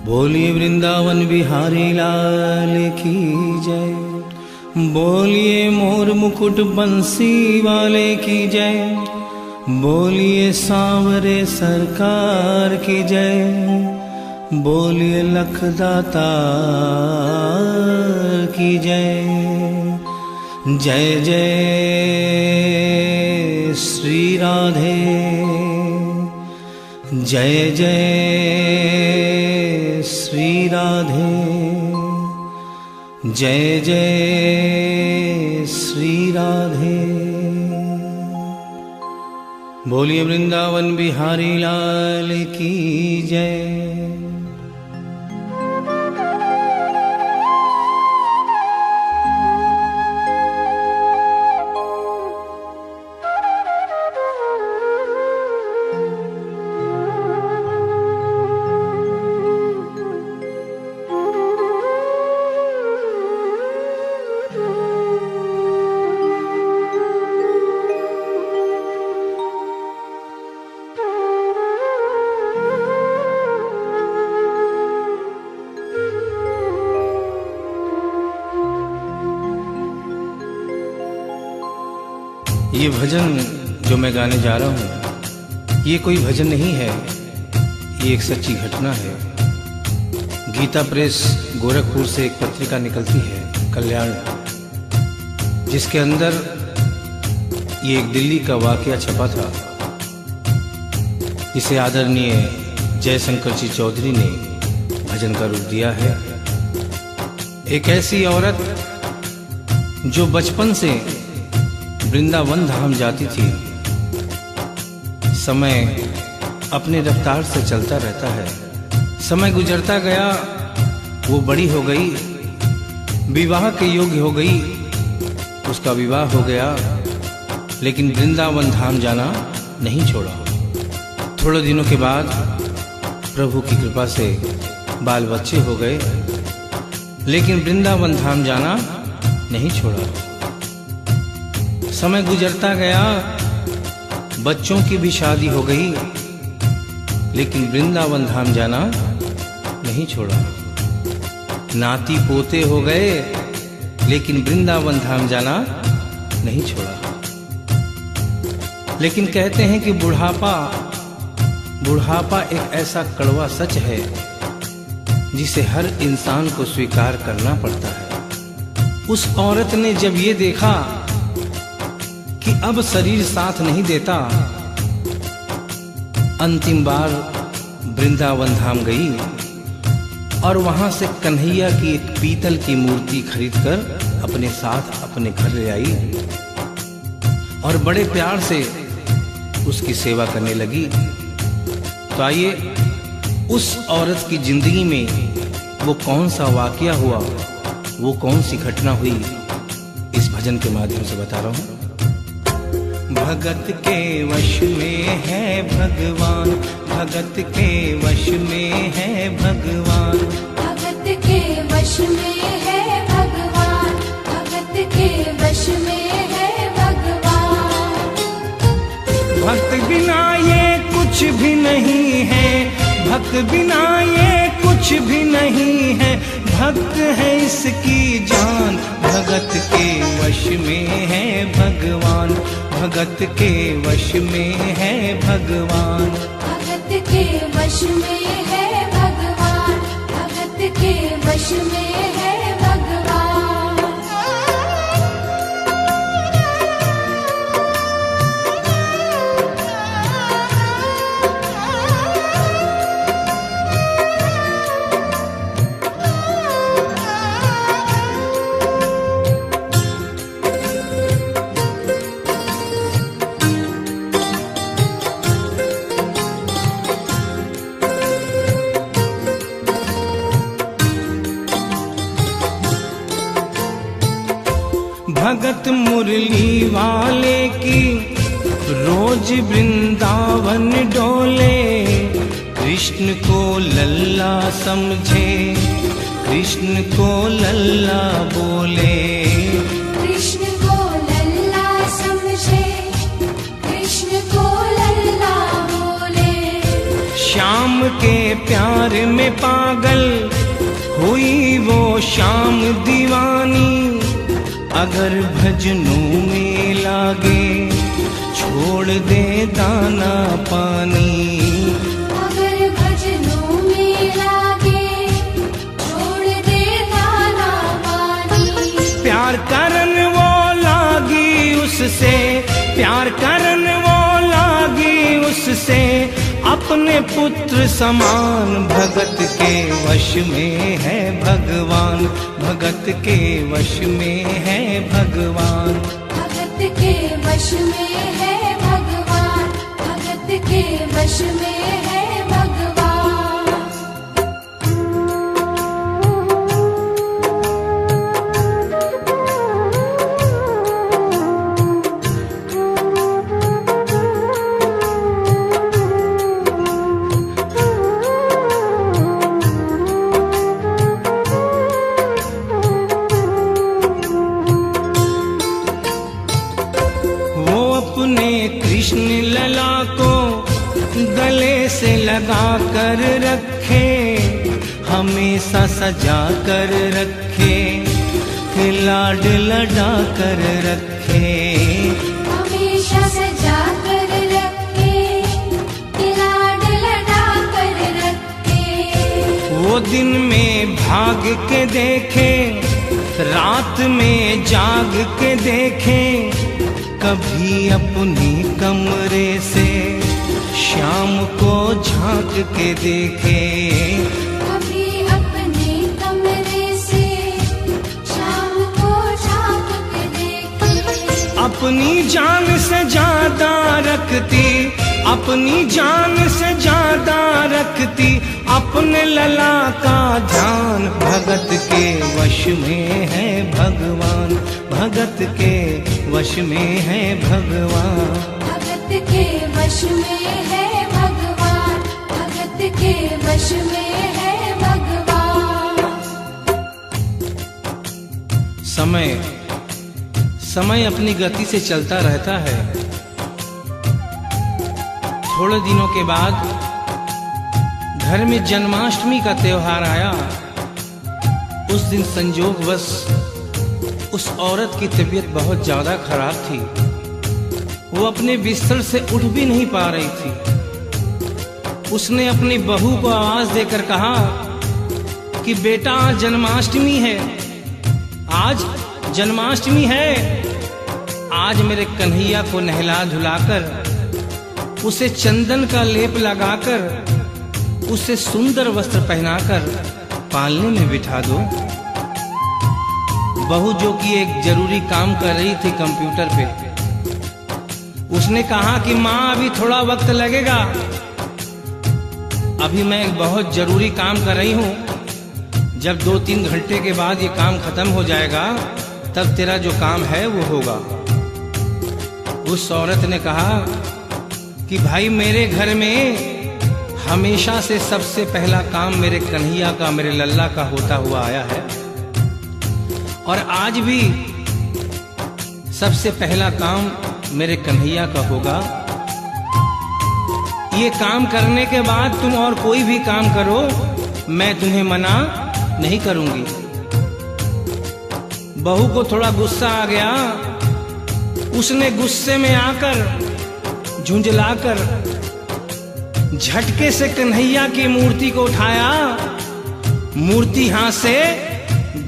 बोलिए वृंदावन बिहारी लाल की जय। बोलिए मोर मुकुट बंसी वाले की जय। बोलिए सांवरे सरकार की जय। बोलिए लखदाता की जय। जय जय श्री राधे, जय जय श्री राधे, जय जय श्री राधे। बोलिए वृंदावन बिहारी लाल की जय। ये भजन जो मैं गाने जा रहा हूँ, ये कोई भजन नहीं है, ये एक सच्ची घटना है। गीता प्रेस गोरखपुर से एक पत्रिका निकलती है, कल्याण, जिसके अंदर ये एक दिल्ली का वाकया छपा था, जिसे आदरणीय जयशंकर जी चौधरी ने भजन का रूप दिया है। एक ऐसी औरत जो बचपन से वृंदावन धाम जाती थी। समय अपने रफ्तार से चलता रहता है। समय गुजरता गया, वो बड़ी हो गई, विवाह के योग्य हो गई, उसका विवाह हो गया, लेकिन वृंदावन धाम जाना नहीं छोड़ा। थोड़े दिनों के बाद प्रभु की कृपा से बाल बच्चे हो गए, लेकिन वृंदावन धाम जाना नहीं छोड़ा। समय गुजरता गया, बच्चों की भी शादी हो गई, लेकिन वृंदावन धाम जाना नहीं छोड़ा। नाती पोते हो गए, लेकिन वृंदावन धाम जाना नहीं छोड़ा। लेकिन कहते हैं कि बुढ़ापा एक ऐसा कड़वा सच है जिसे हर इंसान को स्वीकार करना पड़ता है। उस औरत ने जब ये देखा कि अब शरीर साथ नहीं देता, अंतिम बार वृंदावन धाम गई और वहां से कन्हैया की एक पीतल की मूर्ति खरीदकर अपने साथ अपने घर ले आई और बड़े प्यार से उसकी सेवा करने लगी। तो आइए उस औरत की जिंदगी में वो कौन सा वाकया हुआ, वो कौन सी घटना हुई, इस भजन के माध्यम से बता रहा हूं। भगत के वश में है भगवान, भगत के वश में है भगवान, भगत के वश में है भगवान, भगत के वश में है भगवान। भक्त बिना ये कुछ भी नहीं है, भक्त बिना ये कुछ भी नहीं है, भक्त है इसकी जान। भगत के वश में है भगवान, भगत के वश में है भगवान, भगत के वश में है भगवान, भगत के वश में है भगवान। भगत मुरली वाले की रोज वृंदावन डोले, कृष्ण को लल्ला समझे, कृष्ण को लल्ला बोले, कृष्ण को लल्ला समझे, कृष्ण को लल्ला बोले। श्याम के प्यार में पागल हुई वो श्याम दीवानी। अगर भजनों में लागे छोड़ दे दाना पानी। अगर भजनों में लागे छोड़ दे दाना पानी। प्यार करन वो लागी उससे, प्यार करन वो लागी उससे, अपने पुत्र समान। भगत के वश में है भगवान, भगत के वश में है भगवान। भगत के वश में है भगवान, भगत के वश में है भगवान। अपने कृष्ण लला को गले से लगा कर रखे, हमेशा सजा कर रखे, लाड लड़ा कर रखे। हमेशा सजा कर रखे, लाड लड़ा कर रखे। वो दिन में भाग के देखे, रात में जाग के देखे, कभी अपनी कमरे से शाम को झांक के देखे। कभी अपने कमरे से शाम को झांक के देखे। अपनी जान से ज्यादा रखती, अपनी जान से ज्यादा रखती, अपने लला का ध्यान। भगत के वश में है भगवान, भगत के वश में है भगवान। भगत के वश में है भगवान, भगत के वश में है भगवान। समय अपनी गति से चलता रहता है। थोड़े दिनों के बाद घर में जन्माष्टमी का त्योहार आया। उस दिन संजोगवश उस औरत की तबीयत बहुत ज्यादा खराब थी। वो अपने बिस्तर से उठ भी नहीं पा रही थी। उसने अपनी बहू को आवाज देकर कहा कि बेटा आज जन्माष्टमी है, आज जन्माष्टमी है। आज मेरे कन्हैया को नहला धुलाकर, उसे चंदन का लेप लगाकर, उसे सुंदर वस्त्र पहनाकर पालने में बिठा दो। बहू जो कि एक जरूरी काम कर रही थी कंप्यूटर पे, उसने कहा कि माँ अभी थोड़ा वक्त लगेगा, अभी मैं एक बहुत जरूरी काम कर रही हूँ। जब 2-3 घंटे के बाद ये काम खत्म हो जाएगा तब तेरा जो काम है वो होगा। उस औरत ने कहा कि भाई मेरे घर में हमेशा से सबसे पहला काम मेरे कन्हैया का, मेरे लल्ला का होता हुआ आया है, और आज भी सबसे पहला काम मेरे कन्हैया का होगा। ये काम करने के बाद तुम और कोई भी काम करो, मैं तुम्हें मना नहीं करूंगी। बहू को थोड़ा गुस्सा आ गया। उसने गुस्से में आकर, झुंझलाकर, झटके से कन्हैया की मूर्ति को उठाया। मूर्ति हाथ से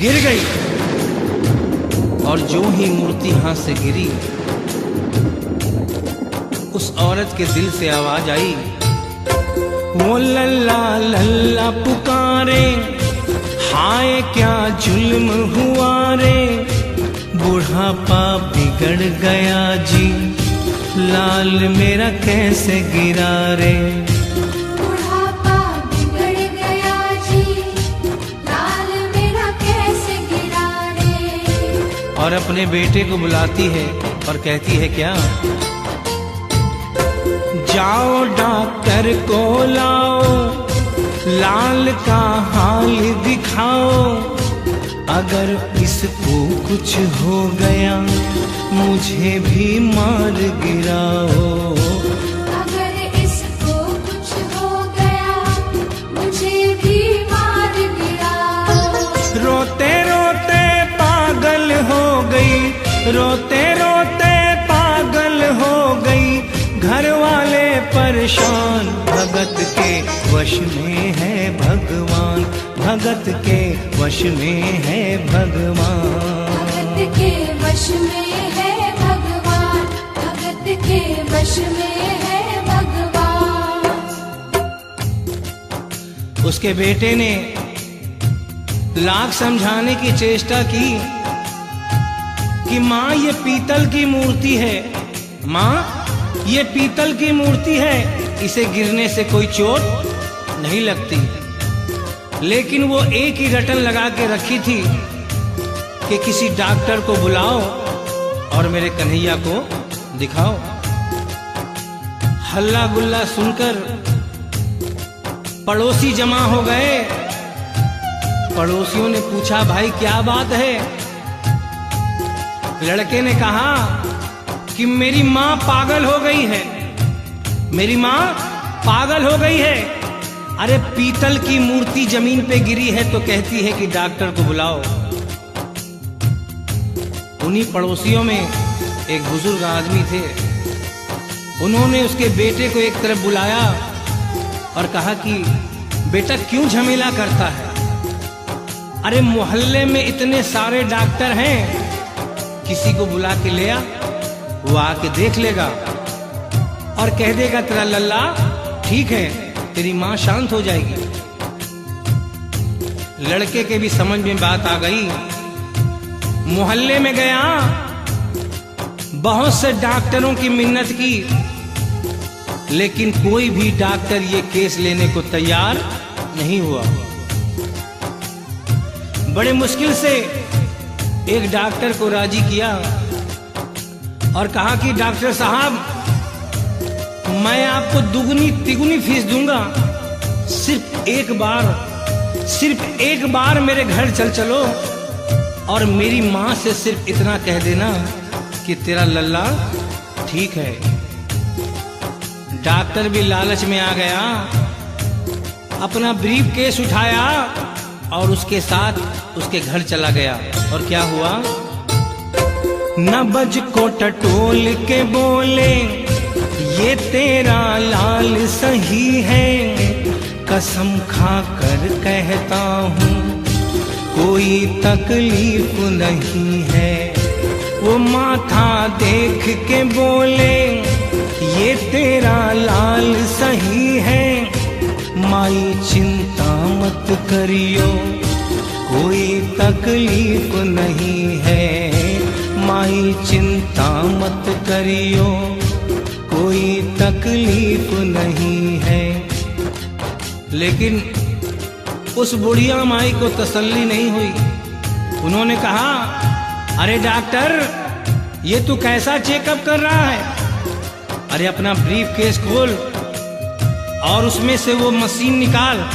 गिर गई, और जो ही मूर्ति हाथ से गिरी, उस औरत के दिल से आवाज आई, वो लल्ला लल्ला पुकारे, हाय क्या जुल्म हुआ रे। बुढ़ापा बिगड़ गया जी, लाल मेरा कैसे गिरा रे। बुढ़ापा बिगड़ गया जी, लाल मेरा कैसे गिरा रे। और अपने बेटे को बुलाती है और कहती है क्या, जाओ डॉक्टर को लाओ, लाल का हाल दिखाओ। अगर इसको कुछ हो गया मुझे भी मार गिराओ। अगर इसको कुछ हो गया रोते रोते पागल हो गई, घर वाले परेशान। भगत के वश में है भगवान, भगत के वश में है भगवान। भगत के वश में है भगवान, भगत के वश में है भगवान। उसके बेटे ने लाख समझाने की चेष्टा की कि माँ ये पीतल की मूर्ति है, माँ ये पीतल की मूर्ति है, इसे गिरने से कोई चोट नहीं लगती। लेकिन वो एक ही रटन लगा के रखी थी कि किसी डॉक्टर को बुलाओ और मेरे कन्हैया को दिखाओ। हल्ला गुल्ला सुनकर पड़ोसी जमा हो गए। पड़ोसियों ने पूछा, भाई क्या बात है? लड़के ने कहा कि मेरी माँ पागल हो गई है, मेरी माँ पागल हो गई है। अरे पीतल की मूर्ति जमीन पे गिरी है तो कहती है कि डॉक्टर को बुलाओ। उन्हीं पड़ोसियों में एक बुजुर्ग आदमी थे। उन्होंने उसके बेटे को एक तरफ बुलाया और कहा कि बेटा क्यों झमेला करता है? अरे मोहल्ले में इतने सारे डॉक्टर हैं, किसी को बुला के ले आ, वो आके देख लेगा और कह देगा तेरा लल्ला ठीक है, तेरी माँ शांत हो जाएगी। लड़के के भी समझ में बात आ गई। मोहल्ले में गया, बहुत से डॉक्टरों की मिन्नत की, लेकिन कोई भी डॉक्टर ये केस लेने को तैयार नहीं हुआ। बड़े मुश्किल से एक डॉक्टर को राजी किया और कहा कि डॉक्टर साहब मैं आपको दुगनी तिगुनी फीस दूंगा, सिर्फ एक बार मेरे घर चल चलो और मेरी माँ से सिर्फ इतना कह देना कि तेरा लल्ला ठीक है। डॉक्टर भी लालच में आ गया, अपना ब्रीफ केस उठाया और उसके साथ उसके घर चला गया। और क्या हुआ? नबज को टटोल के बोले, ये तेरा लाल सही है, कसम खा कर कहता हूँ कोई तकलीफ नहीं है। वो माथा देख के बोले, ये तेरा लाल सही है, माई चिंता मत करियो कोई तकलीफ नहीं है, माई चिंता मत करियो कोई तकलीफ नहीं है। लेकिन उस बुढ़िया माई को तसल्ली नहीं हुई। उन्होंने कहा, अरे डॉक्टर ये तू कैसा चेकअप कर रहा है? अरे अपना ब्रीफ केस खोल और उसमें से वो मशीन निकाल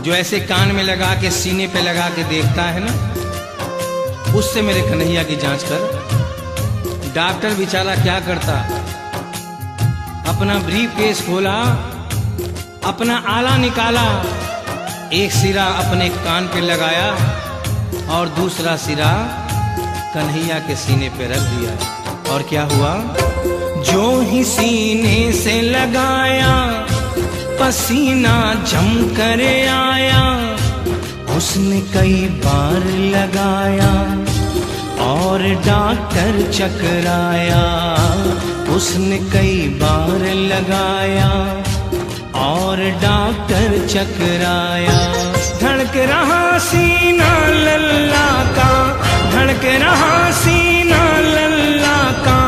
जो ऐसे कान में लगा के सीने पे लगा के देखता है ना, उससे मेरे कन्हैया की जांच कर। डॉक्टर बेचारा क्या करता, अपना ब्रीफ केस खोला, अपना आला निकाला, एक सिरा अपने कान पे लगाया और दूसरा सिरा कन्हैया के सीने पे रख दिया। और क्या हुआ? जो ही सीने से लगाया पसीना जम कर आया, उसने कई बार लगाया और डॉक्टर चकराया, उसने कई बार लगाया और डॉक्टर चकराया। धड़क रहा सीना लल्ला का, धड़क रहा सीना लल्ला का,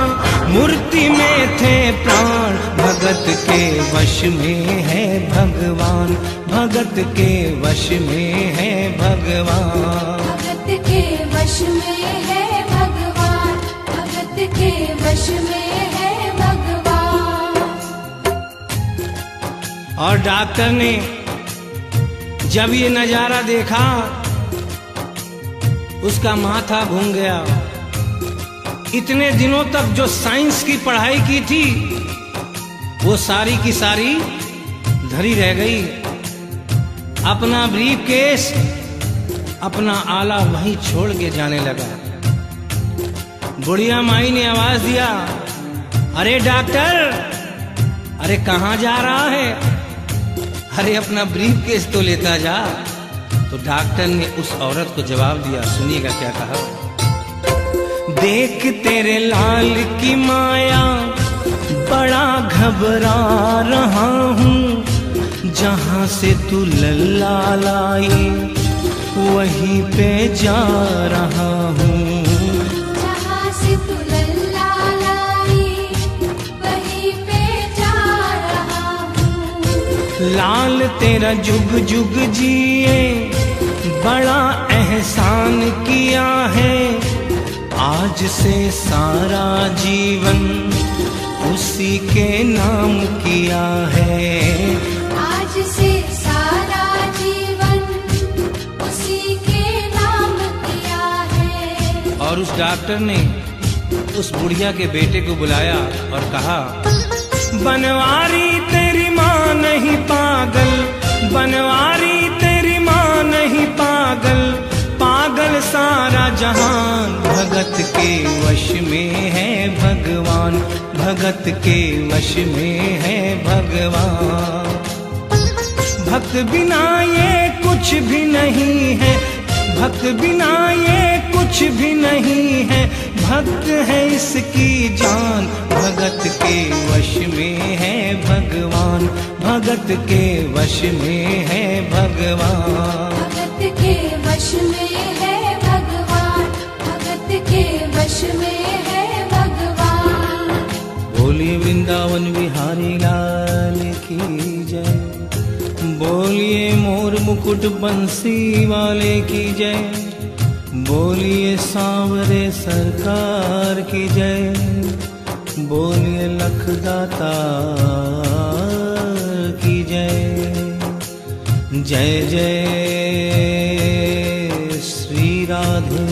मूर्ति में थे प्राण, भगत के वश में है भगवान, भगत के वश में है भगवान। भगत के वश में है भगवान, भगत के वश में है भगवान। और डॉक्टर ने जब ये नजारा देखा, उसका माथा घूम गया। इतने दिनों तक जो साइंस की पढ़ाई की थी वो सारी की सारी धरी रह गई। अपना ब्रीफ केस, अपना आला वहीं छोड़ के जाने लगा। बुढ़िया माई ने आवाज दिया, अरे डॉक्टर, अरे कहाँ जा रहा है? अरे अपना ब्रीफ केस तो लेता जा। तो डॉक्टर ने उस औरत को जवाब दिया, सुनिएगा क्या कहा। देख तेरे लाल की माया बड़ा घबरा रहा हूँ, जहाँ से तू लल्ला लाई वहीं पे जा रहा हूँ। जहाँ से तू लल्ला लाई वहीं पे जा रहा हूँ। लाल तेरा जुग जुग जिए बड़ा एहसान किया है, आज से सारा जीवन उसी के नाम किया है। आज से सारा जीवन उसी के नाम किया है। और उस डॉक्टर ने उस बुढ़िया के बेटे को बुलाया और कहा, बनवारी तेरी माँ नहीं पागल, बनवारी तेरी माँ नहीं पागल, पागल सारा जहान, भगत के वश में है भगवान, भगत के वश में है भगवान। भक्त बिना ये कुछ भी नहीं है, भक्त बिना ये कुछ भी नहीं है, भक्त है इसकी जान, भगत के वश में है भगवान, भगत के वश में है भगवान। भगत के वश में है भगवान, भगत के वश में है भगवान। बोलिए वृंदावन बिहारी लाल की जय, बोलिए मोर मुकुट बंसी वाले की जय, बोलिए सांवरे सरकार की जय, बोलिए लखदाता की जय। जय जय श्री राधे,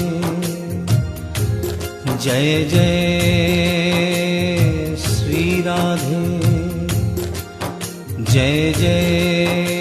जय जय श्री राधे, जय जय